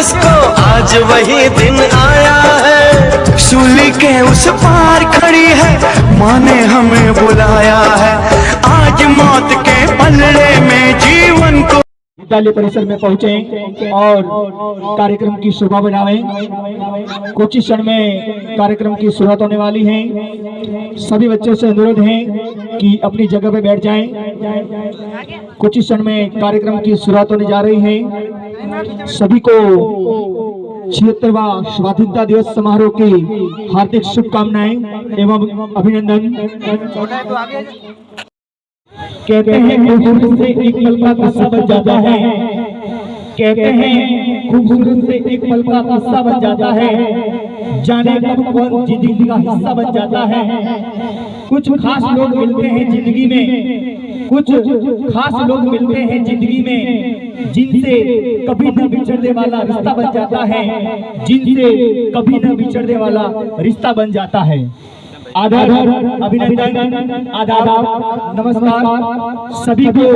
जिसको आज वही दिन आया है। सूली के उस पार खड़ी है माँ ने हमें बुलाया है। आज मौत के पलड़े में जीवन को विद्यालय परिसर में पहुंचे और कार्यक्रम की शोभा बढ़ावें। कुछ ही क्षण में कार्यक्रम की शुरुआत होने वाली है। सभी बच्चों से अनुरोध है कि अपनी जगह पे बैठ जाएं। कुछ ही क्षण में कार्यक्रम की शुरुआत होने जा रही है। सभी को 76वां स्वाधीनता दिवस समारोह की हार्दिक शुभकामनाएं एवं अभिनंदन। कहते हैं खूबसूरत से एक पल का किस्सा बन जाता है। कहते हैं खूबसूरत से एक पल का किस्सा बन जाता है। जाने कब कौन जिंदगी का हिस्सा बन जाता है। कुछ खास लोग मिलते हैं जिंदगी में, कुछ खास लोग मिलते हैं जिंदगी में, जिनसे कभी न बिछड़ने वाला रिश्ता बन जाता है, जिनसे कभी न बिछड़ने वाला रिश्ता बन जाता है। आदर, अभिनंदन, आदाब, नमस्कार सभी को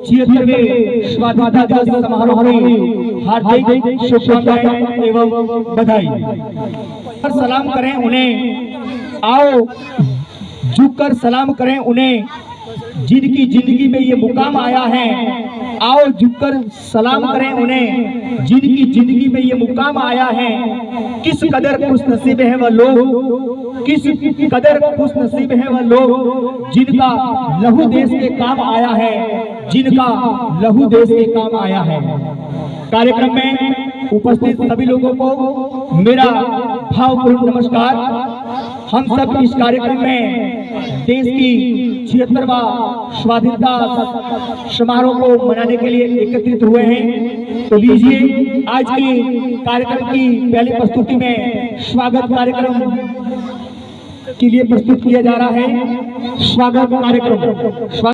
76वें स्वाधीनता दिवस समारोह की हार्दिक शुभकामनाएं एवं बधाई। और सलाम करें उन्हें, आओ झुककर सलाम करें उन्हें जिनकी जिंदगी में ये मुकाम आया है। आओ झुककर सलाम करें उन्हें जिनकी जिंदगी में ये मुकाम आया है। किस कदर खुश नसीब है वह लोग, किस कदर खुश नसीब है वह लोग जिनका लहू देश के काम आया है, जिनका लहू देश के काम आया है। कार्यक्रम में उपस्थित सभी लोगों को मेरा भावपूर्ण नमस्कार। हम सब इस कार्यक्रम में देश की 76वां स्वाधीनता समारोह को मनाने के लिए एकत्रित हुए हैं। तो लीजिए आज की कार्यक्रम की पहली प्रस्तुति में स्वागत कार्यक्रम के लिए प्रस्तुत किया जा रहा है। स्वागत कार्यक्रम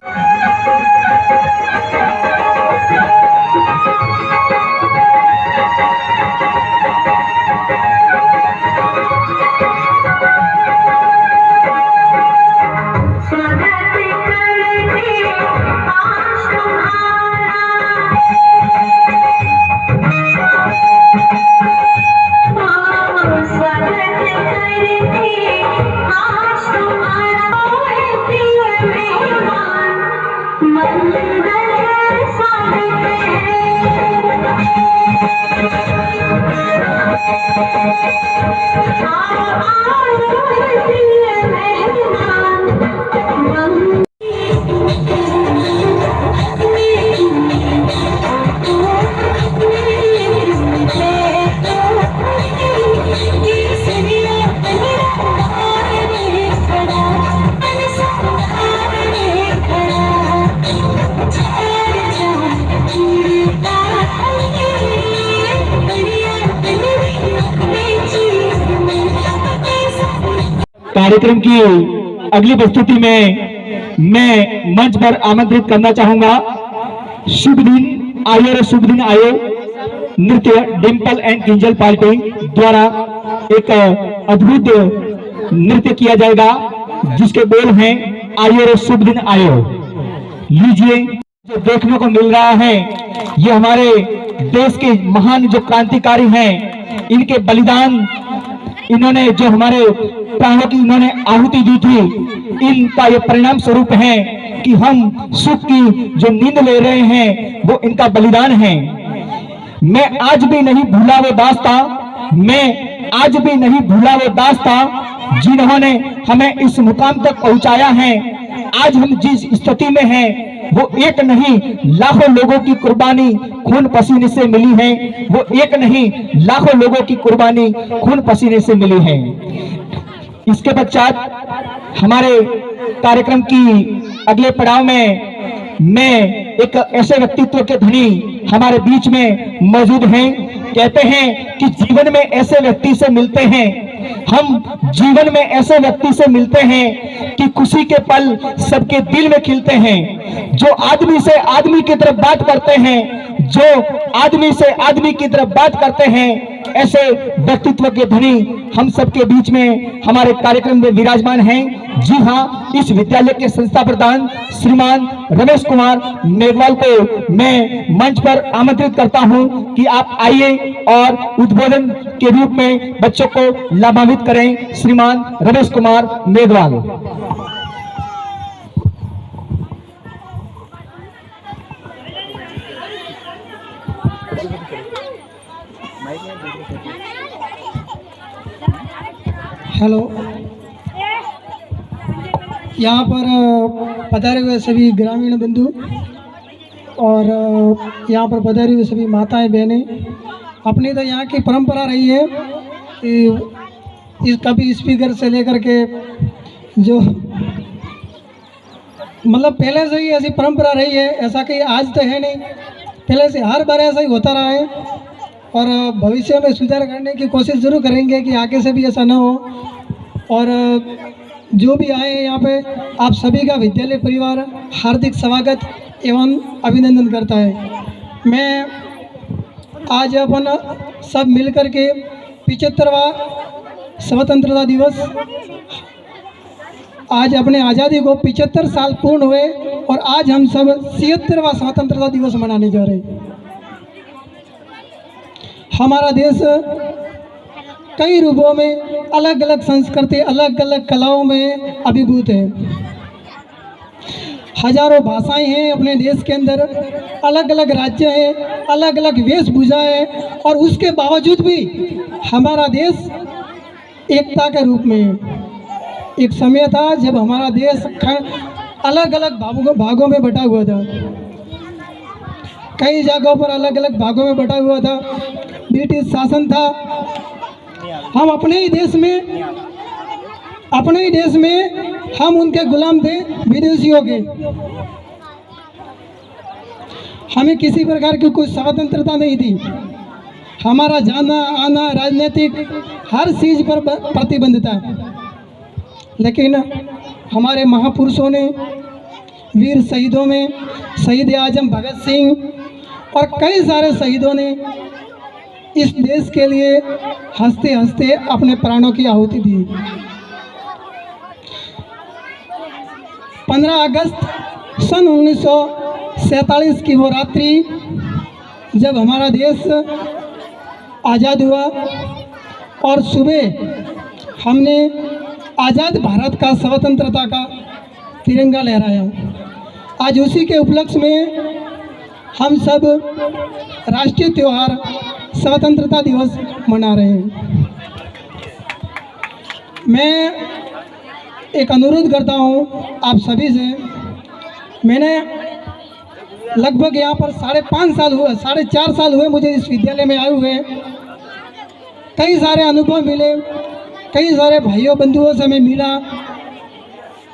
कार्यक्रम की अगली प्रस्तुति में मैं मंच पर आमंत्रित करना चाहूंगा शुभ दिन आयो रे शुभ दिन आयो नृत्य डिम्पल एंड किंजल पार्टी द्वारा एक अद्भुत नृत्य किया जाएगा जिसके बोल हैं आयो रे शुभ दिन आयो। लीजिए जो देखने को मिल रहा है ये हमारे देश के महान जो क्रांतिकारी हैं, इनके बलिदान, इन्होंने जो हमारे प्राणों की इन्होंने आहुति दी थी, इनका ये परिणाम स्वरूप है कि हम सुख की जो नींद ले रहे हैं वो इनका बलिदान है। मैं आज भी नहीं भूला वो दास्ता, मैं आज भी नहीं भूला वो दास्ता जिन्होंने हमें इस मुकाम तक पहुंचाया है। आज हम जिस स्थिति में हैं वो एक नहीं लाखों लोगों की कुर्बानी खून पसीने से मिली है, वो एक नहीं लाखों लोगों की कुर्बानी खून पसीने से मिली है। इसके पश्चात हमारे कार्यक्रम की अगले पड़ाव में मैं एक ऐसे व्यक्तित्व के धनी हमारे बीच में मौजूद हैं। कहते हैं कि जीवन में ऐसे व्यक्ति से मिलते हैं, हम जीवन में ऐसे व्यक्ति से मिलते हैं कि खुशी के पल सबके दिल में खिलते हैं। जो आदमी से आदमी की तरफ बात करते हैं, जो आदमी से आदमी की तरफ बात करते हैं, ऐसे व्यक्तित्व के धनी हम सबके बीच में हमारे कार्यक्रम में विराजमान हैं। जी हाँ, इस विद्यालय के संस्था प्रधान श्रीमान रमेश कुमार मेघवाल को मैं मंच पर आमंत्रित करता हूं कि आप आइए और उद्बोधन के रूप में बच्चों को लाभान्वित करें। श्रीमान रमेश कुमार मेघवाल। हेलो, यहाँ पर पधारे हुए सभी ग्रामीण बंधु और यहाँ पर पधारी हुई सभी माताएं बहनें, अपनी तो यहाँ की परंपरा रही है कि इस कभी स्पीकर से लेकर के जो मतलब पहले से ही ऐसी परंपरा रही है, ऐसा कि आज तो है नहीं, पहले से हर बार ऐसा ही होता रहा है और भविष्य में सुधार करने की कोशिश ज़रूर करेंगे कि आगे से भी ऐसा ना हो। और जो भी आए यहाँ पे, आप सभी का विद्यालय परिवार हार्दिक स्वागत एवं अभिनंदन करता है। मैं आज अपन सब मिलकर के 75वां स्वतंत्रता दिवस, आज अपने आज़ादी को 75 साल पूर्ण हुए और आज हम सब 76वां स्वतंत्रता दिवस मनाने जा रहे हैं। हमारा देश कई रूपों में, अलग अलग संस्कृति, अलग अलग कलाओं में अभिभूत है। हजारों भाषाएं हैं अपने देश के अंदर, अलग अलग राज्य हैं, अलग अलग वेशभूषा है और उसके बावजूद भी हमारा देश एकता के रूप में है। एक समय था जब हमारा देश अलग अलग भागों में बटा हुआ था, कई जगहों पर अलग अलग भागों में बटा हुआ था। ब्रिटिश शासन था, हम अपने ही देश में हम उनके गुलाम थे, विदेशियों के। हमें किसी प्रकार की कोई स्वतंत्रता नहीं थी। हमारा जाना आना, राजनीतिक हर चीज़ पर प्रतिबंध था। लेकिन हमारे महापुरुषों ने, वीर शहीदों में शहीद आजम भगत सिंह और कई सारे शहीदों ने इस देश के लिए हंसते हंसते अपने प्राणों की आहुति दी। 15 अगस्त सन 1947 की वो रात्रि जब हमारा देश आज़ाद हुआ और सुबह हमने आज़ाद भारत का स्वतंत्रता का तिरंगा लहराया। आज उसी के उपलक्ष्य में हम सब राष्ट्रीय त्यौहार स्वतंत्रता दिवस मना रहे हैं। मैं एक अनुरोध करता हूँ आप सभी से। मैंने लगभग यहाँ पर 4.5 साल हुए मुझे इस विद्यालय में आए हुए। कई सारे अनुभव मिले, कई सारे भाइयों बंधुओं से मैं मिला,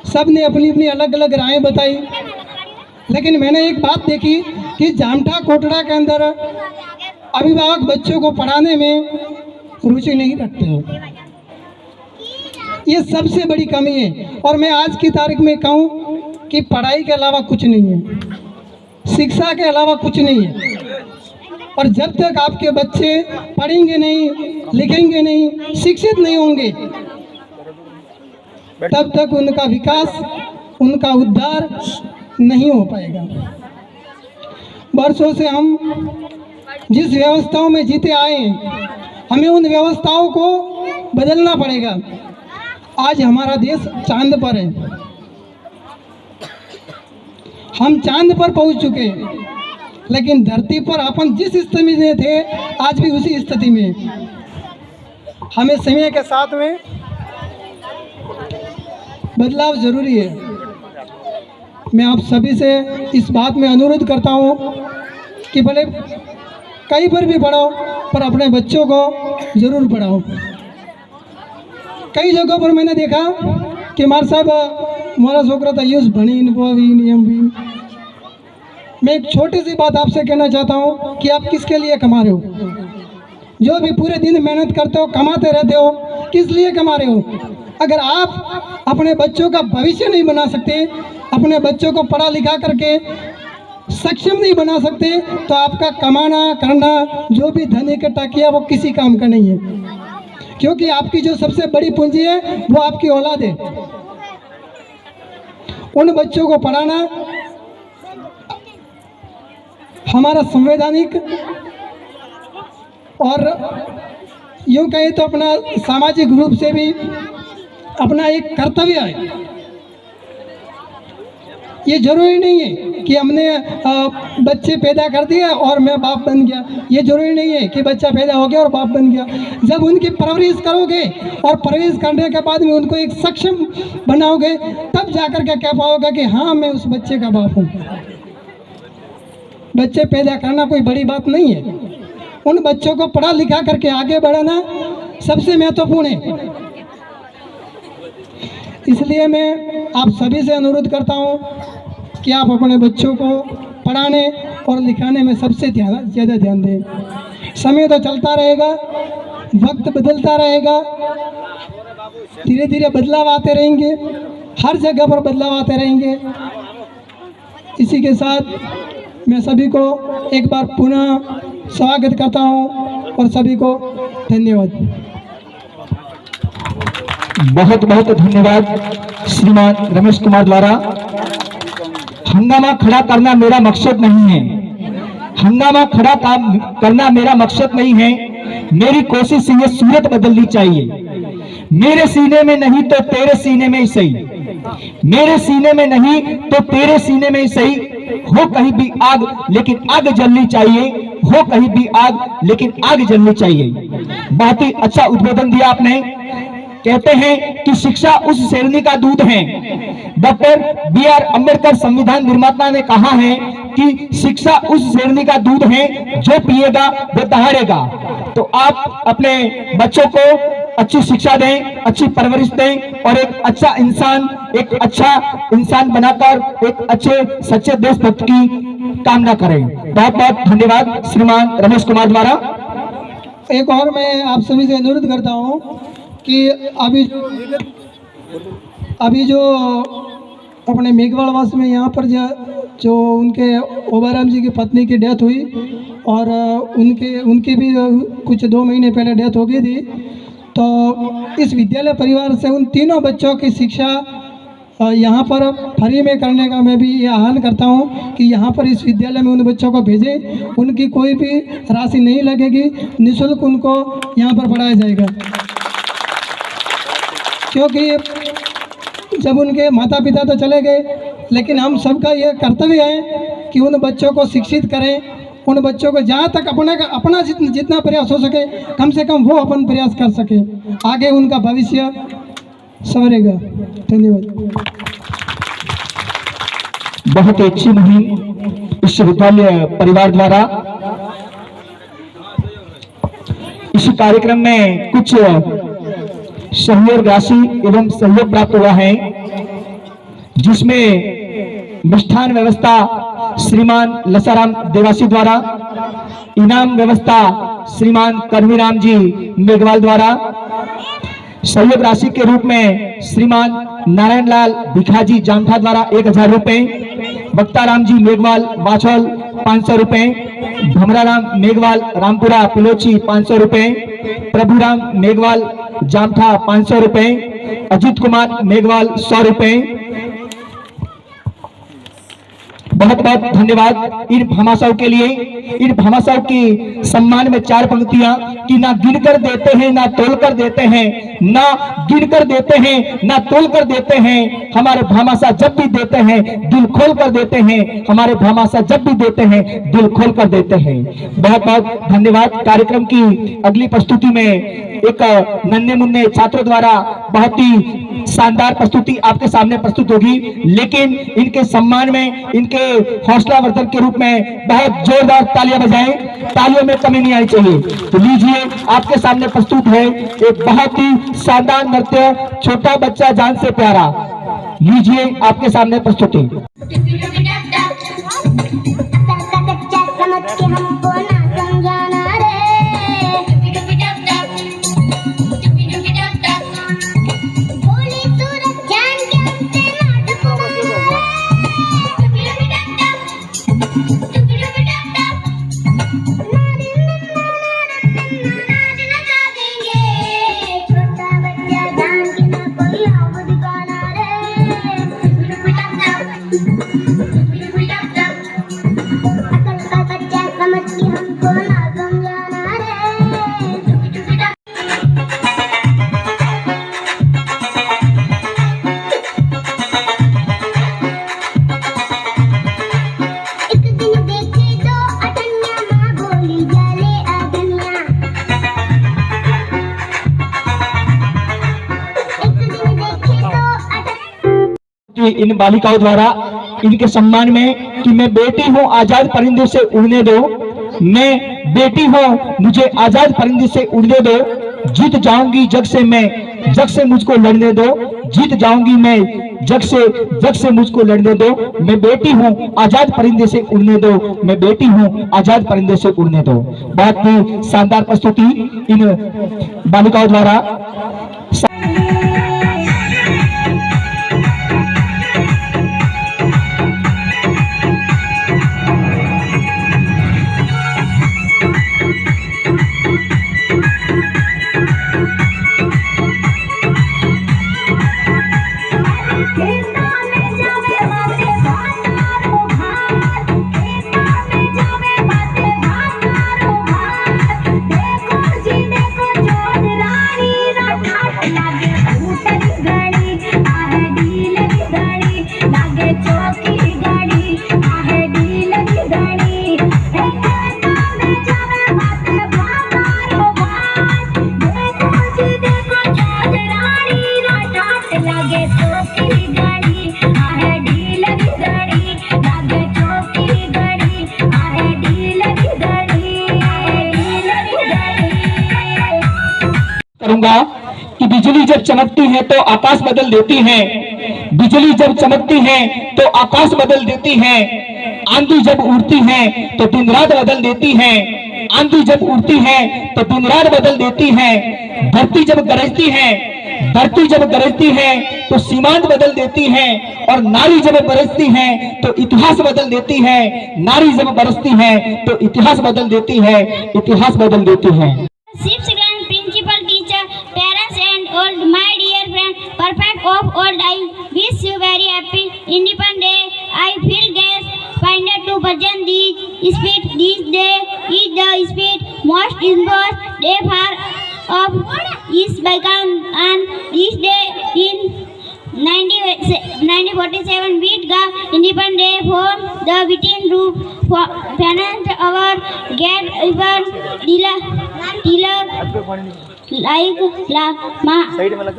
सब ने अपनी अपनी अलग अलग राहें बताई। लेकिन मैंने एक बात देखी कि जामठा कोटड़ा के अंदर अभिभावक बच्चों को पढ़ाने में रुचि नहीं रखते हैं। ये सबसे बड़ी कमी है। और मैं आज की तारीख में कहूँ कि पढ़ाई के अलावा कुछ नहीं है, शिक्षा के अलावा कुछ नहीं है। और जब तक आपके बच्चे पढ़ेंगे नहीं, लिखेंगे नहीं, शिक्षित नहीं होंगे, तब तक उनका विकास, उनका उद्धार नहीं हो पाएगा। वर्षों से हम जिस व्यवस्थाओं में जीते आए हैं, हमें उन व्यवस्थाओं को बदलना पड़ेगा। आज हमारा देश चांद पर है, हम चांद पर पहुंच चुके हैं, लेकिन धरती पर अपन जिस स्थिति में थे आज भी उसी स्थिति में। हमें समय के साथ में बदलाव जरूरी है। मैं आप सभी से इस बात में अनुरोध करता हूँ कि भले कहीं पर भी पढ़ाओ, पर अपने बच्चों को ज़रूर पढ़ाओ। कई जगहों पर मैंने देखा कि मार साहब मोरा छोकरा तो यूस भणी नियम भी। मैं एक छोटी सी बात आपसे कहना चाहता हूँ कि आप किसके लिए कमा रहे हो? जो भी पूरे दिन मेहनत करते हो, कमाते रहते हो, किस लिए कमा रहे हो? अगर आप अपने बच्चों का भविष्य नहीं बना सकते, अपने बच्चों को पढ़ा लिखा करके सक्षम नहीं बना सकते तो आपका कमाना करना जो भी धन इकट्ठा किया वो किसी काम का नहीं है, क्योंकि आपकी जो सबसे बड़ी पूंजी है वो आपकी औलाद है। उन बच्चों को पढ़ाना हमारा संवैधानिक और यूँ कहें तो अपना सामाजिक रूप से भी अपना एक कर्तव्य है। ये जरूरी नहीं है कि हमने बच्चे पैदा कर दिए और मैं बाप बन गया, ये जरूरी नहीं है कि बच्चा पैदा हो गया और बाप बन गया। जब उनकी परवरिश करोगे और परवरिश करने के बाद में उनको एक सक्षम बनाओगे तब जाकर के कह पाओगे कि हाँ मैं उस बच्चे का बाप हूँ। बच्चे पैदा करना कोई बड़ी बात नहीं है, उन बच्चों को पढ़ा लिखा करके आगे बढ़ाना सबसे महत्वपूर्ण है। इसलिए मैं आप सभी से अनुरोध करता हूँ कि आप अपने बच्चों को पढ़ाने और लिखाने में सबसे ज़्यादा ध्यान दें। समय तो चलता रहेगा, वक्त बदलता रहेगा, धीरे धीरे बदलाव आते रहेंगे, हर जगह पर बदलाव आते रहेंगे। इसी के साथ मैं सभी को एक बार पुनः स्वागत करता हूँ और सभी को धन्यवाद। बहुत बहुत धन्यवाद श्रीमान रमेश कुमार द्वारा। हंगामा खड़ा करना मेरा मकसद नहीं है, हंगामा खड़ा करना मेरा मकसद नहीं है। मेरी कोशिश ये सूरत बदलनी चाहिए। मेरे सीने में नहीं तो तेरे सीने में ही सही, मेरे सीने में नहीं तो तेरे सीने में ही सही। हो कहीं भी आग लेकिन आग जलनी चाहिए, हो कहीं भी आग लेकिन आग जलनी चाहिए। बहुत ही अच्छा उद्बोधन दिया आपने। कहते हैं कि शिक्षा उस शेरनी का दूध है। Doctor B R. अम्बेडकर संविधान निर्माता ने कहा है कि शिक्षा उस शेरनी का दूध है जो पिएगा वो दहाड़ेगा। तो आप अपने बच्चों को अच्छी शिक्षा दें, अच्छी परवरिश दें और एक अच्छा इंसान बनाकर एक अच्छे सच्चे देशभक्त की कामना करें। बहुत बहुत धन्यवाद श्रीमान रमेश कुमार द्वारा। एक और मैं आप सभी से अनुरोध करता हूँ कि अभी जो अपने मेघवाड़वास में यहाँ पर जो उनके ओबाराम जी की पत्नी की डेथ हुई और उनकी भी कुछ 2 महीने पहले डेथ हो गई थी, तो इस विद्यालय परिवार से उन तीनों बच्चों की शिक्षा यहाँ पर फ्री में करने का मैं भी ये आह्वान करता हूँ कि यहाँ पर इस विद्यालय में उन बच्चों को भेजें। उनकी कोई भी राशि नहीं लगेगी, निःशुल्क उनको यहाँ पर पढ़ाया जाएगा। क्योंकि जब उनके माता पिता तो चले गए, लेकिन हम सबका यह कर्तव्य है कि उन बच्चों को शिक्षित करें, उन बच्चों को जहाँ तक अपना जितना प्रयास हो सके कम से कम वो अपन प्रयास कर सके, आगे उनका भविष्य संवरेगा। धन्यवाद। बहुत ही अच्छी मुहिम इस विद्यालय परिवार द्वारा। इस कार्यक्रम में कुछ सहयोग राशि एवं सहयोग प्राप्त हुआ है, जिसमें मिष्ठान व्यवस्था श्रीमान लसाराम देवासी द्वारा, इनाम व्यवस्था श्रीमान कर्मीराम जी मेघवाल द्वारा, सहयोग राशि के रूप में श्रीमान नारायण लाल भिखाजी जामठा द्वारा 1000 रुपए, बख्ताराम जी मेघवाल वाछौल 500 रुपए, भमराराम मेघवाल रामपुरा पिलोची 500 रुपए, प्रभुराम मेघवाल जामठा 500 रुपए, अजीत कुमार मेघवाल 100 रुपए। बहुत बहुत धन्यवाद इन भामाशाह के लिए। इन भामाशाह की सम्मान में 4 पंक्तियां कि ना गिनकर देते हैं ना तोल कर देते हैं, ना गिनकर देते हैं ना तोल कर देते हैं। हमारे भामाशाह जब भी देते हैं दिल खोल कर देते हैं, हमारे भामाशाह जब भी देते हैं दिल खोल कर देते हैं। बहुत बहुत धन्यवाद। कार्यक्रम की अगली प्रस्तुति में एक नन्हे मुन्ने छात्रों द्वारा बहुत ही शानदार प्रस्तुति आपके सामने प्रस्तुत होगी, लेकिन इनके सम्मान में, इनके हौसला वर्धन के रूप में बहुत जोरदार तालियां बजाएं। तालियों में कमी नहीं आनी चाहिए। तो लीजिए, आपके सामने प्रस्तुत है एक बहुत ही शानदार नृत्य, छोटा बच्चा जान से प्यारा। लीजिए, आपके सामने प्रस्तुति। का बच्चा समझ के हमको ना समझाना रे। एक दिन देखे दो अगन्या माँ बोली जाले अगन्या। एक दिन देखे दो कि इन बालिकाओं द्वारा इनके सम्मान में कि मैं बेटी हूँ, आजाद परिंदे से उड़ने दो, मैं बेटी हूँ, मुझे आजाद परिंदे से उड़ने दो, जीत जाऊंगी जग से मैं, जग से मुझको लड़ने दो, जीत जाऊंगी मैं जग से मुझको लड़ने दो, मैं बेटी हूँ, आजाद परिंदे से उड़ने दो, मैं बेटी हूँ, आजाद परिंदे से उड़ने दो। बहुत ही शानदार प्रस्तुति इन बालिकाओं द्वारा। करूंगा कि बिजली जब चमकती है तो आकाश बदल देती है, बिजली जब चमकती है तो आकाश बदल देती है, आंधी जब उड़ती है तो दिन रात बदल देती है, आंधी जब उड़ती है तो दिन रात बदल देती है, धरती जब गरजती है, धरती जब गरजती है तो सीमांत बदल देती है, और नारी जब बरसती है तो इतिहास बदल देती है, नारी जब बरसती है तो इतिहास बदल देती है, इतिहास बदल देती है। Sixth grand principal teacher, parents and all my dear friend, perfect of all, I wish you very happy Independence Day. I feel gas minded to present this speech. This day is the speech most important day for of is bygone, and this day in 1947 we got Independence Day for the written roof for finance our get even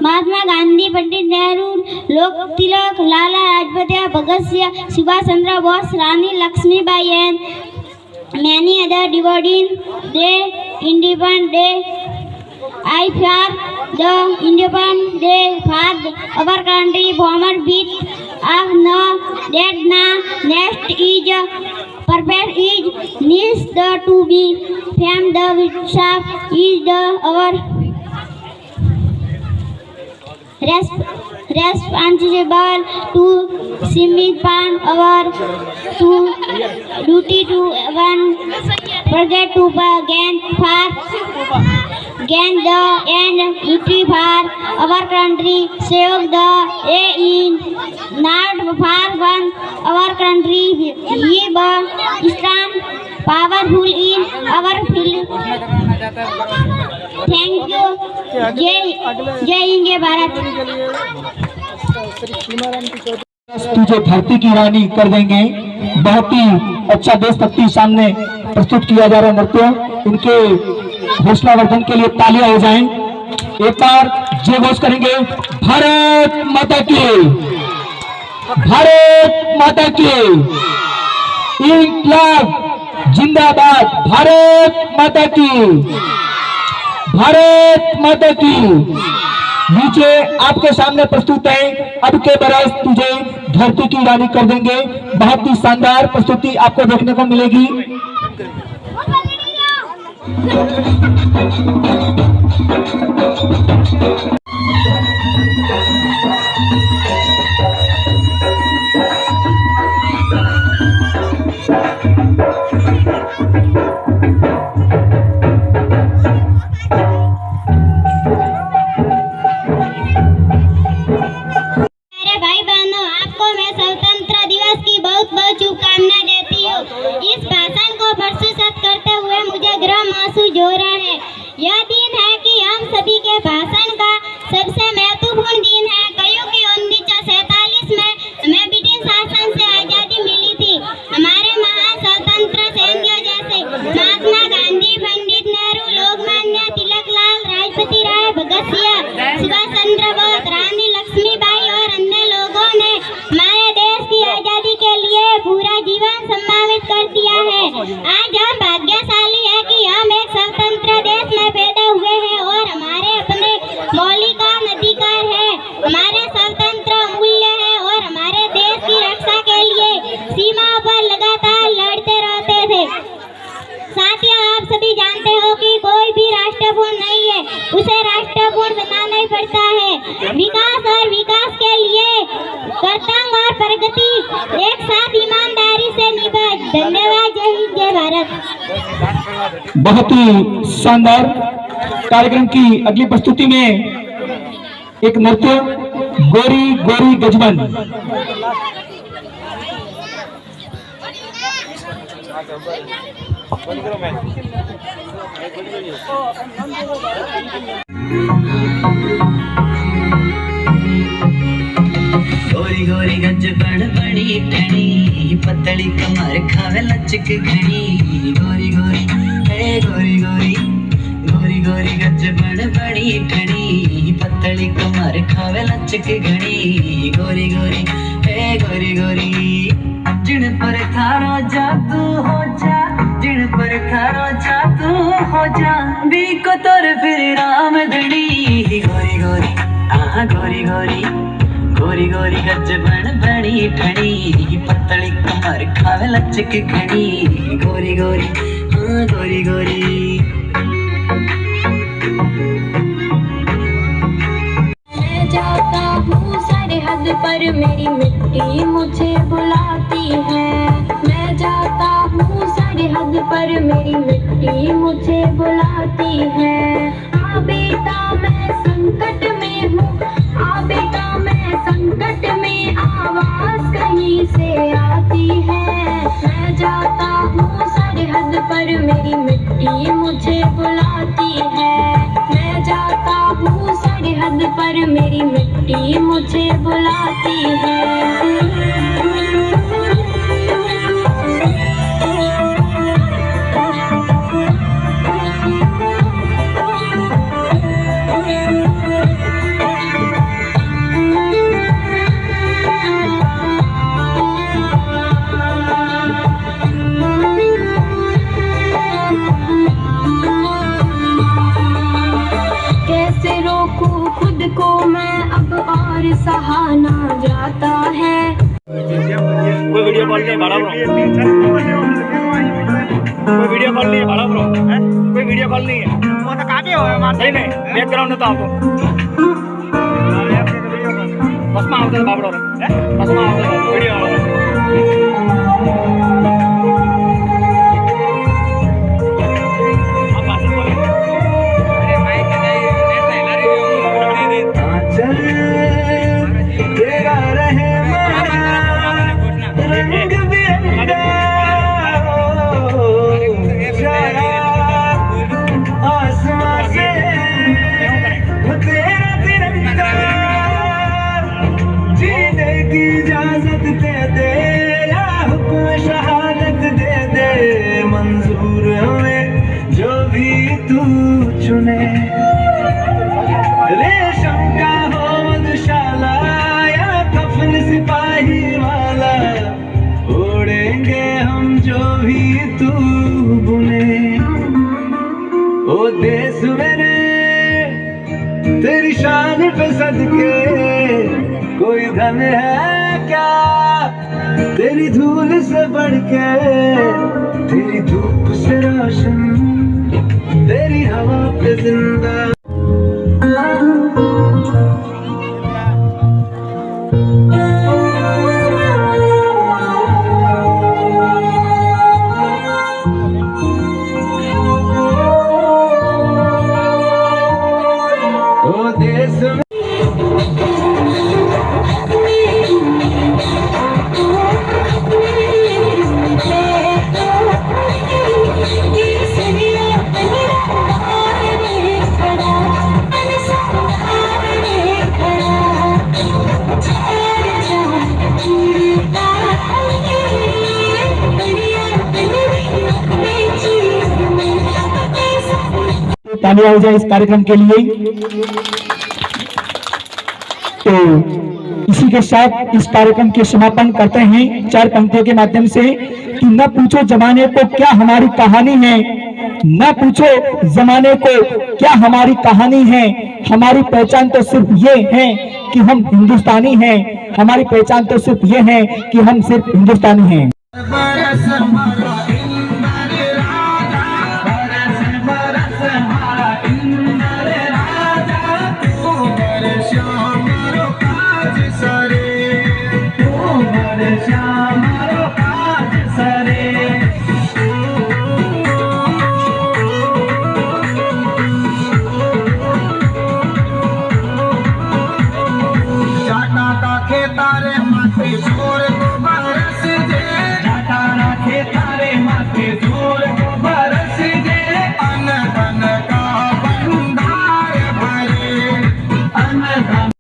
Mahatma Gandhi, Pandit Nehru, लोक तिलक, लाला लाजपत भगत सिंह, सुभाष चंद्र बोस, रानी Lakshmibai and many other devotees their Independence Day. I fear the Independence Day for our country bomber beat of no that na next is perfect is needs the to be fam the which is the our responsible to submit pan our to duty to one forget to gain for gain the and duty for our country save the a in not for one our country he stand powerful in our field. Thank you. जय हिंद जय भारत। तुझे धरती की रानी कर देंगे। बहुत ही अच्छा देशभक्ति सामने प्रस्तुत किया जा रहा है नृत्य। उनके हौसलावर्धन के लिए तालियां हो जाएं। एक बार जय घोष करेंगे, भारत माता की, भारत माता की, इंकलाब जिंदाबाद, भारत माता की, भारत माता की। नीचे आपके सामने प्रस्तुत है, अब के बरस तुझे धरती की रानी कर देंगे। बहुत ही शानदार प्रस्तुति आपको देखने को मिलेगी। आज हम भाग्यशाली है कि हम एक स्वतंत्र देश में पैदा हुए हैं और हमारे अपने मौलिक अधिकार है, हमारे स्वतंत्र मूल्य है और हमारे देश की रक्षा के लिए सीमा पर लगातार लड़ते रहते थे। साथियों, आप सभी जानते हो कि कोई भी राष्ट्रपूर्ण नहीं है, उसे राष्ट्रपूर्ण बनाना ही पड़ता है। विकास के लिए कर्तव्य और प्रगति एक साथ ईमानदारी से निभाए। धन्यवाद। जय हिंद, जय भारत। बहुत ही शानदार कार्यक्रम की अगली प्रस्तुति में एक नृत्य गोरी गोरी गजबन। गोरी गोरी गज बड़ बड़ी ठणी, पतली कमर खावे लचक घनी। गोरी गोरी है गोरी गोरी, गोरी गोरी गज बड़ बड़ी ठणी, पतली कमर खावे लचक घनी। गोरी गोरी है गोरी गोरी, जिन पर थारो जादू हो जा, जिन पर थारो जादू हो जा, भी को तोर फिर राम धनी। गोरी गोरी आहा गोरी गोरी, गोरी गोरी गज बन बड़ी ठणी, पतली कमर खावे लचक घनी। गोरी गोरी हाँ गोरी गोरी। मैं जाता हूँ सरहद पर, मेरी मिट्टी मुझे बुलाती है। मैं जाता हूँ सरहद पर, मेरी मिट्टी मुझे बुलाती है। आ बेटा मैं संकट में हूँ, आ बेटा मैं संकट में, आवाज कहीं से आती है। मैं जाता हूँ सरहद पर, मेरी मिट्टी मुझे बुलाती है। मैं जाता हूँ सरहद पर, मेरी मिट्टी मुझे बुलाती है। कैसे रोकूं खुद को मैं अब और सहा ना जाता है। कोई वीडियो कॉल नहीं भाड़ा ब्रो, कोई वीडियो कॉल नहीं है भाड़ा ब्रो, कोई वीडियो कॉल नहीं है। वो तो काफी हो नहीं नहीं बैकग्राउंड में तो आपको बस में आवता बाबड़ो बस में आवता वीडियो चुने रेशम का हो मधुशाला या कफन सिपाही वाला, ओढ़ेंगे हम जो भी तू बुने। ओ देश मेरे तेरी शान पे सदके, कोई धन है क्या तेरी धूल से बढ़ के, तेरी धूप से रोशन तेरी हवा पे जिंदा। ओ देश में तालियां हो जाए इस कार्यक्रम के लिए। तो इसी के साथ इस कार्यक्रम के समापन करते हैं चार पंक्तियों के माध्यम से। कि न पूछो जमाने को क्या हमारी कहानी है, न पूछो जमाने को क्या हमारी कहानी है। हमारी पहचान तो सिर्फ ये है कि हम हिंदुस्तानी हैं। हमारी पहचान तो सिर्फ ये है कि हम सिर्फ हिंदुस्तानी हैं। तारे माटी छोड़